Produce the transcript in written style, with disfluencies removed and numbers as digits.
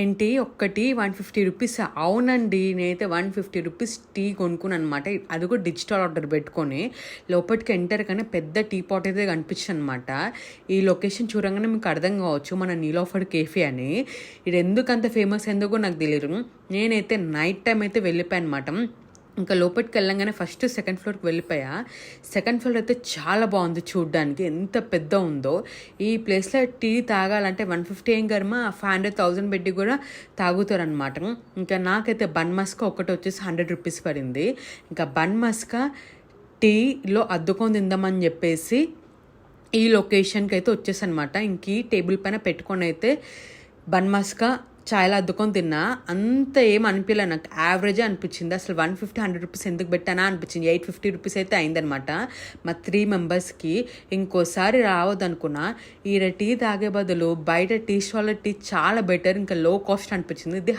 ఏంటి ఒక్కటి 150 రూపీస్. అవునండి. నేనైతే 150 రూపీస్ టీ కొనుక్కున్నాను అనమాట. అది కూడా డిజిటల్ ఆర్డర్ పెట్టుకొని లోపలికి ఎంటర్ కానీ పెద్ద టీ పాట్ అయితే కనిపించింది అనమాట. ఈ లొకేషన్ చూడంగానే మీకు అర్థం కావచ్చు మన నీలోఫర్ కేఫే అని. ఇది ఎందుకు అంత ఫేమస్ ఎందుకో నాకు తెలియదు. నేనైతే నైట్ టైం అయితే వెళ్ళిపోయాను అనమాట. ఇంకా లోపలికి వెళ్ళంగానే ఫస్ట్ సెకండ్ ఫ్లోర్కి వెళ్ళిపోయా. సెకండ్ ఫ్లోర్ అయితే చాలా బాగుంది చూడడానికి, ఎంత పెద్ద ఉందో. ఈ ప్లేస్లో టీ తాగాలంటే 150 ఏం కర్మ 500,000 పెట్టి కూడా తాగుతారనమాట. ఇంకా నాకైతే బన్ మస్కా ఒకటి వచ్చేసి 100 రూపీస్ పడింది. ఇంకా బన్ మస్కా టీలో అద్దుకొని తిందామని చెప్పేసి ఈ లొకేషన్కి అయితే వచ్చేసనమాట. ఇంక ఈ టేబుల్ పైన పెట్టుకొని అయితే బన్ మస్కా చాయ్లో అద్దుకొని తిన్నా. అంత ఏం అనిపించలే, నాకు యావరేజే అనిపించింది. అసలు 150 రూపీస్ ఎందుకు పెట్టానా అనిపించింది. 850 రూపీస్ అయితే అయిందనమాట మా 3 మెంబర్స్కి. ఇంకోసారి రావద్దనుకున్నా. ఈ టీ తాగే బదులు బయట టీ స్టాల్లో టీ చాలా బెటర్, ఇంకా లో కాస్ట్ అనిపించింది. ఇది